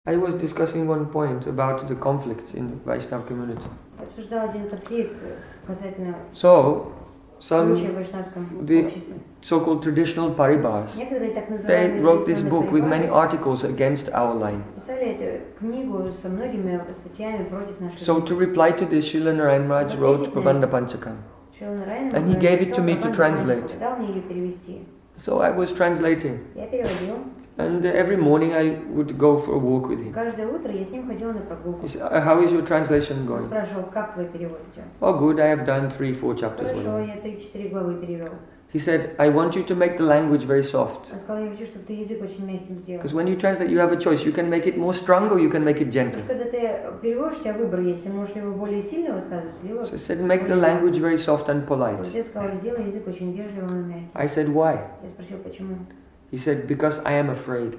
I was discussing one point about the conflicts in the Vaishnava community. So, some the so-called traditional paribhas, they wrote this book with many articles against our line. So to reply to this, Srila Narayan Maharaj wrote Prabandha Panchakam, and he gave it to me to translate. So I was translating. And every morning I would go for a walk with him. He said, how is your translation going? Oh, good, I have done 3-4 chapters. He said, I want you to make the language very soft. Because when you translate, you have a choice. You can make it more strong or you can make it gentle. So he said, make the language very soft and polite. I said, why? He said, because I am afraid.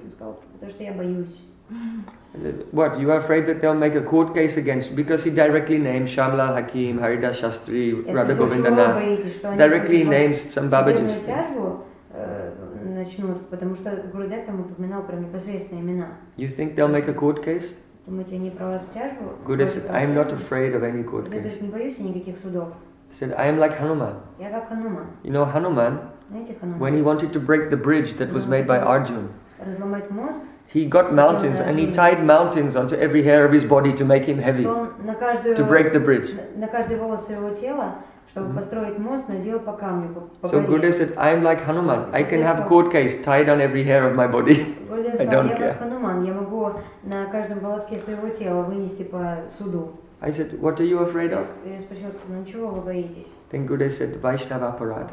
What, you are afraid that they'll make a court case against you? Because he directly named Shamlal Hakim, Haridas Shastri, Radha Govindanath. Directly names some Babajis. You think they'll make a court case? Gurudev said, I am not afraid of any court case. He said, I am like Hanuman. You know Hanuman, when he wanted to break the bridge that was made by Arjuna, he got mountains and he tied mountains onto every hair of his body to make him heavy, to break the bridge. So Gurudev said, I am like Hanuman. I can have court case tied on every hair of my body. I don't care. I said, what are you afraid of? Then Gurudev said, Vaishnava Parad.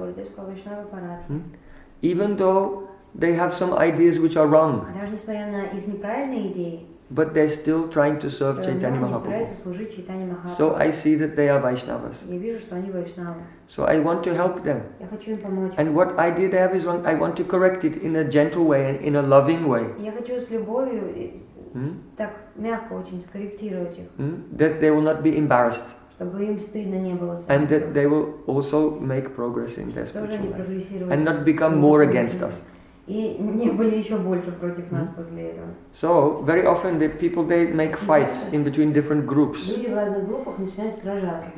Even though they have some ideas which are wrong, but they're still trying to serve Chaitanya Mahaprabhu. So I see that they are Vaishnavas. So I want to help them. And what idea they have is wrong. I want to correct it in a gentle way and in a loving way. That they will not be embarrassed. And that they will also make progress in their spiritual life. And not become more against us. So, very often the people, they make fights in between different groups.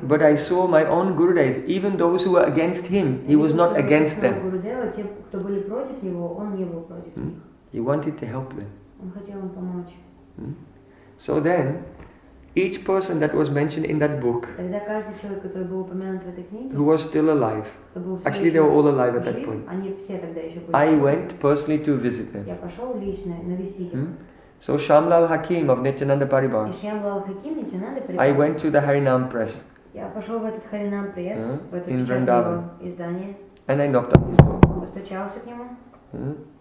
But I saw my own Gurudev, even those who were against him, he was not against them. He wanted to help them. So then, each person that was mentioned in that book, who was still alive, actually they were all alive at that point, I went personally to visit them. So Shamlal Hakim of Nityananda Paribhar, I went to the Harinam press in Vrindavan, and I knocked on his door,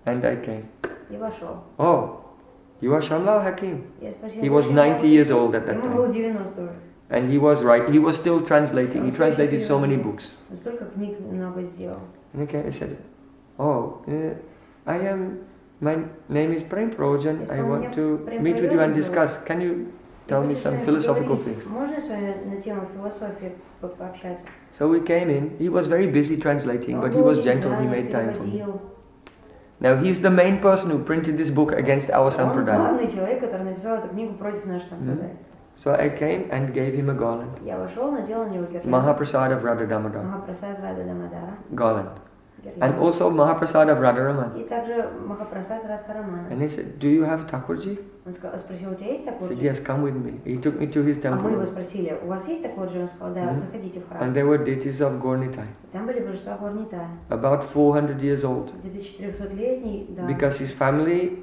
and I came. Oh, you are Shamlal Hakim? He was 90 years old at that time. And he was right. He was still translating. He translated so many books. Okay, I said, oh, my name is Prem Praiyojan. I want to meet with you and discuss. Can you tell me some philosophical things? So we came in. He was very busy translating, but he was gentle. He made time for me. Now he's the main person who printed this book against our sampradaya. So I came and gave him a garland. Mahaprasad of Radha Damodar. Garland. And also Mahaprasad of Radharaman. And he said, do you have Thakurji? He said, yes, come with me. He took me to his temple. And there were deities of Gaur-Nitai. About 400 years old. Because his family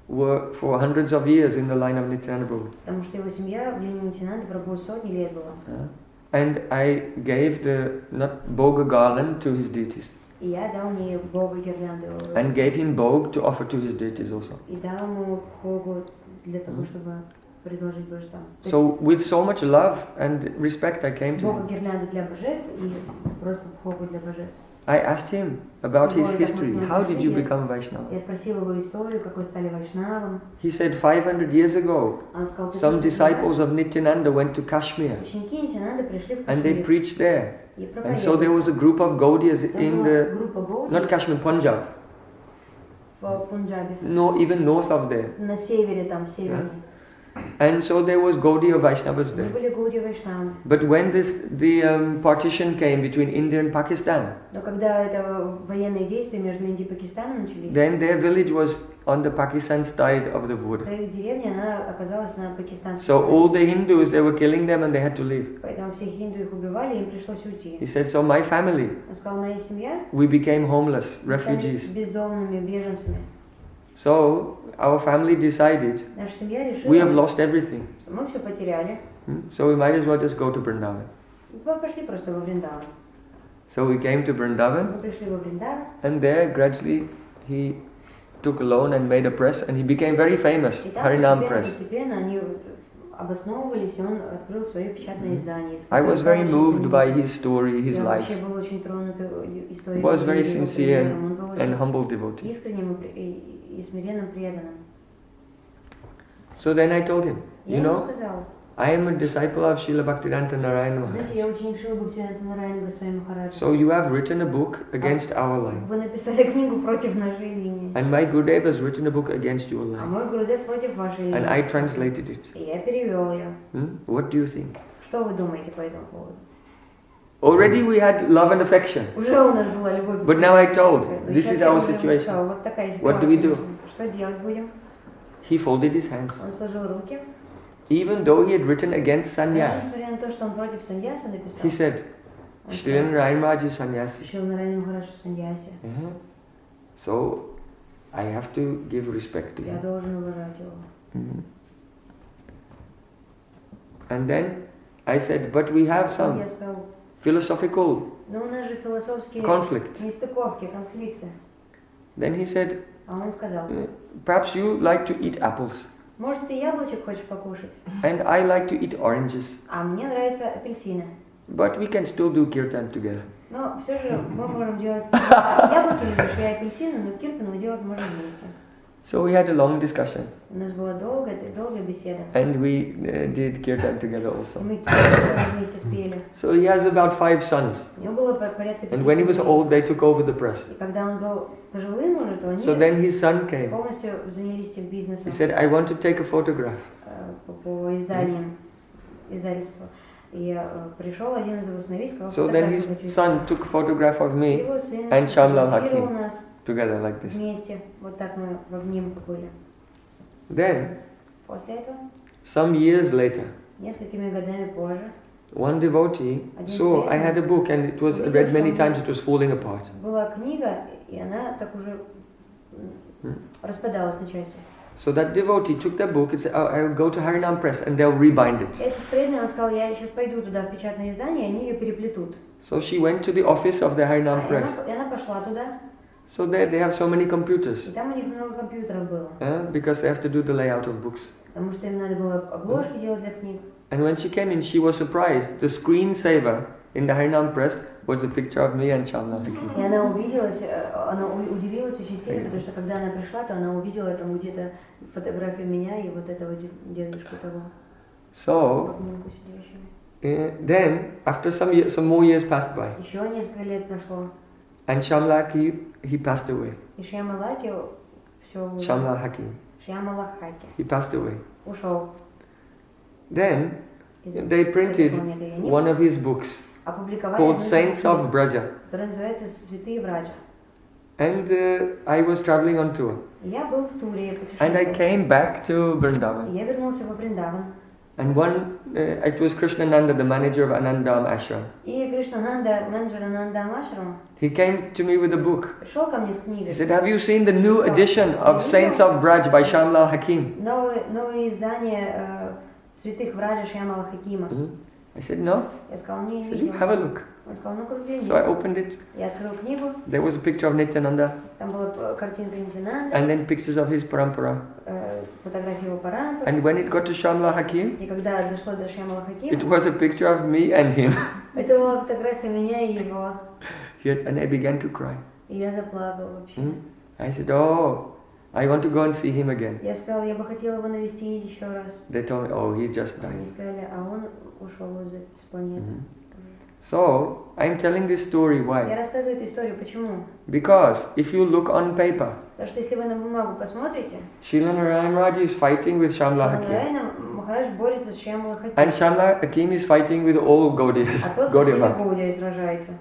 were for hundreds of years in the line of Nityananda Prabhu. And I gave the Bhoga garland to his deities. And gave him Bhog to offer to his deities also. So with so much love and respect I came to him. I asked him about his history. How did you become Vaishnava? He said 500 years ago, some disciples of Nityananda went to Kashmir and they preached there. And so there was a group of Gaudiyas in the, not Kashmir, Punjab. No, even north of there. And so there was Gaudiya Vaishnavas there. Были Гаудия Вайшнавы. But when the partition came between India and Pakistan, Но когда это военные действия между Индией и Пакистаном начались, then their village was on the Pakistan side of the border. то их деревня, она оказалась на пакистанской So стороне. all the Hindus, they were killing them and they had to leave. Поэтому всех хинду их убивали, им пришлось уйти. He said, so my family, Он сказал, моя семья, we became homeless, мы стали refugees. бездомными, беженцами. So our family decided, Наша семья решила, we have lost everything. мы все потеряли. So we might as well just go to Vrindavan. Мы пошли просто во Вриндаван. So we came to Vrindavan, Мы пришли во Вриндаван. and there gradually he took a loan and made a press, and he became very famous, И там Harinam Press. постепенно они обосновывались, и он открыл свое печатное издание. I was very moved by his story, his Я life. вообще был очень тронут историей. He was very его sincere примером. Он был and очень humble devotee. искренним и смиренным преданным. So then I told him, Я you ему know, сказал, I am a disciple of Srila Bhaktivedanta Narayana Maharaj. знаете, я ученик Шрила Бхактивиданта Нараяна Госвами Махараджа. So you have written a book against our line. Вы написали книгу против нашей линии. And my Gurudev has written a book against your А line. мой Гурудев против вашей линии. And I translated it. И я перевел ее. What do you think? Что вы думаете по этому поводу? Already we had love and affection. Уже у нас была любовь. But now I told, Но this сейчас is я our уже situation. сказала, вот такая What do we ситуация. do? Что делать будем? He folded his hands. Он сложил руки. Even though he had written against Но sannyas, несмотря на то, что он против саньяса написал, he said, Srila Narayana Maharaj is sannyasi. Шрила Нараяна Махарадж саньяси. So I have to give respect to Я him. должен уважать его. And then I said, but we have some Я сказал, philosophical но у нас же философские conflict. нестыковки, конфликты. Then he said, А он сказал, perhaps you like to eat apples, может, ты яблочек хочешь покушать? and I like to eat oranges, А мне нравятся апельсины. but we can still do kirtan together. Но все же мы можем делать... Яблоки любишь, я апельсины, но киртан мы делать можем вместе. So we had a long discussion, У нас была долгая беседа. and we did kirtan together И also. мы киртан вместе спели. So he has about 5 sons, У него было порядка 5 and when he was сыновей. old, they took over the press. И когда он был пожилым уже, то So они then his son came. полностью занялись тем бизнесом He said, I want to take a photograph. по изданиям, издательству. И пришел один из его сыновей и сказал, So then his son took a photograph of me его сын and Shamlal сфотографировал Hakim нас together like this. вместе. Вот так мы в обнимку были. Then, После этого, some years later, несколькими годами позже, one devotee saw I had a book and it was read many times, it was falling apart. была книга, и она так уже распадалась на части. So that devotee took the book and said, oh, I'll go to Harinam Press and they'll rebind it. Этот преданный, он сказал, я сейчас пойду туда в печатное издание, они ее переплетут. So she went to the office of the Harinam Press. И она пошла туда, So there they have so many computers, и там у них много компьютеров было. because they have to do the layout of books. Потому что им надо было обложки делать для книг. And when she came in, she was surprised. The screensaver in the Harinam Press was a picture of me and Shamlal Hakim. И она удивилась очень сильно, потому что когда она пришла, то она увидела там где-то фотографию меня и вот этого дедушку того. So, then, after some more years passed by, Еще несколько лет прошло, and Shamlal he passed away. и Шьямалаки все Shamlal Hakim, Шьямалахаки he passed away. ушел. Then, they printed one of his books Опубликовали called Saints of Braja. который называется «Святые Враджа». And I was traveling on tour. Я был в туре, And I путешествовал. came back to Vrindavan. Я вернулся во Вриндаван. And it was Krishnananda, the manager of Anandam Ashram. И Кришнананда, менеджер Анандам Ашрама, He came to me with a book. пришел ко мне с He книгой. said, have you seen the new edition of Saints of Braj by Shamlal Hakim? Новое издание «Святых Враджа» Шьямала Хакима. I said, no. Я сказал, не He said, you видел. have a look. Он сказал, ну-ка взгляни. So I opened it. Я открыл книгу, There was a picture of Nityananda там была картинка Нитянанда, and then pictures of his parampara. фотография его парампа. And when it got to Shamlal Hakim, И когда дошло до Шьямала it Хакима, was a picture of me and him. это была фотография меня и его. And I began to cry. И я заплакал вообще. I said, oh, I want to go and see him again. Я сказала, я бы хотела его навестить еще раз. They told me, oh, he just Они died. сказали, а он ушел с планеты. So, I'm telling this story Я why? рассказываю эту историю, почему? Because if you look on paper, Потому что если вы на бумагу посмотрите, Srila Narayana Maharaj is fighting with Shamlal Hakim. Нараяна сходится с Шьямалой Хати. And Shyamala Hakim is fighting with all Gaudiyas. А тот со всеми Гаудиями сражается.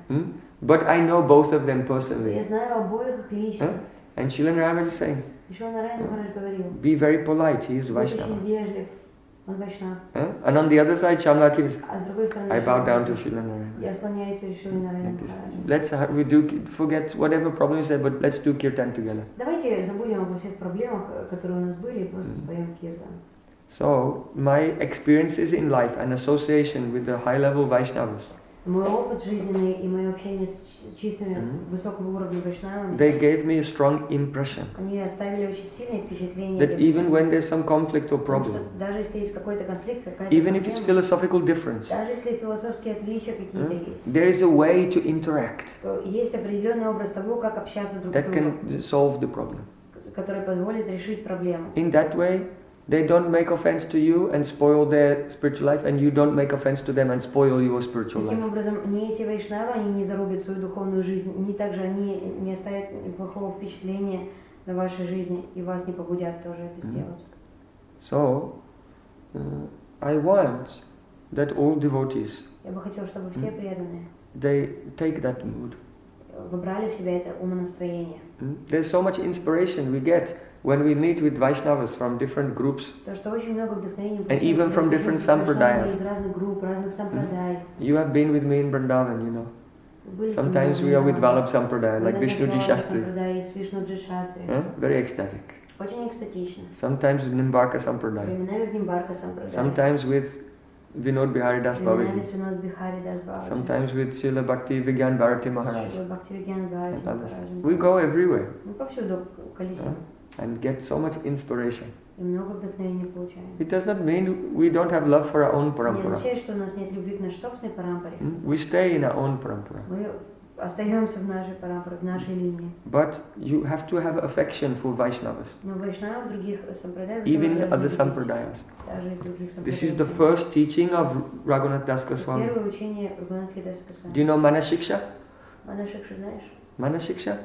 But I know both of them personally. Я знаю обоих их лично. And Srila Narayana is saying, be very polite, he is Vaishnava. Он Вайшнав. And on the other side, Shyamala Hakim is, А с другой стороны, I bow down to Srila Narayana. Я склоняюсь перед Шри Нараяной. We do forget whatever problems there, but let's do kirtan together. Давайте забудем обо всех проблемах, которые у нас были, и просто споем киртан. So my experiences in life and association with the high-level Vaishnavas, мой опыт жизненный и мое общение с чистыми высокого уровня вайшнавами, they gave me a strong impression они оставили очень сильное впечатление, that even when there's some conflict or problem, даже если есть какой-то конфликт, какая-то even if it's philosophical difference, даже если философские отличия какие-то есть, there is a way to interact есть определенный образ того, как общаться друг с другом, that can solve the problem. который позволит решить проблему. In that way, they don't make offense to you and spoil their spiritual life, and you don't make offense to them and spoil your spiritual life. Таким образом, ни эти вайшнавы, они не зарубят свою духовную жизнь, ни также они не оставят плохого впечатления на вашей жизни и вас не побудят тоже это сделать. So, I want that all devotees, я бы хотел, чтобы все преданные, they take that mood. выбрали в себя это умонастроение. There's so much inspiration we get when we meet with Vaishnavas from different groups, and even from different sampradayas. You have been with me in Vrindavan, you know. Sometimes we are with Vallabh Sampradaya, like Vishnuji Shastri. Very ecstatic. Sometimes with Nimbarka Sampradaya. Sometimes with Vinod Bihari Das Babaji. Sometimes with Srila Bhakti Vigyan Bharati Maharaj. And others. We go everywhere. And get so much inspiration. It does not mean we don't have love for our own parampara. We stay in our own parampara. But you have to have affection for Vaishnavas, even in other sampradayas. This is the first teaching of Raghunath Das Goswami. Do you know Manashiksha? Manashiksha?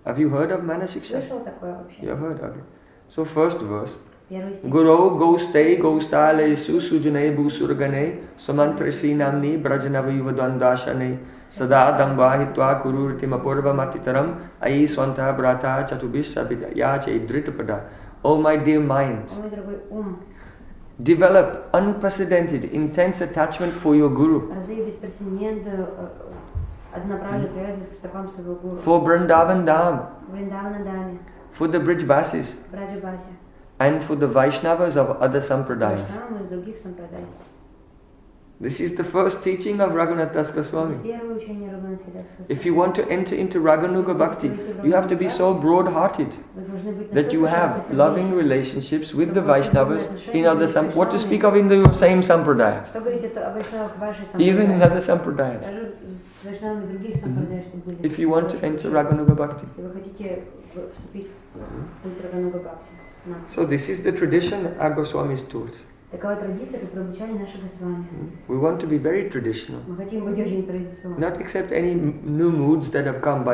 Have you heard of Manashiksha? You have heard, okay. So first verse. Guru Goste Gostale Susujane Busurgane Samantrasi Namni Brajanava Yuvadandashane Sada Dambahitwa Kururti Mapurva Matitaram Ai Swanta Brata Chatubisha Yache Dritapada. Oh my dear mind, develop unprecedented intense attachment for your Guru. For Vrindavan Dham, for the Brijbasis, and for the Vaishnavas of other sampradayas. This is the first teaching of Raghunath Das Goswami. If you want to enter into Raganuga Bhakti, you have to be so broad-hearted that you have loving relationships with the Vaishnavas in other sampradayas. What to speak of in the same sampradaya? Even in other sampradayas. If you want to enter Raganuga Bhakti. So this is the tradition our Goswamis taught. We want to be very traditional. Not accept any new moods that have come by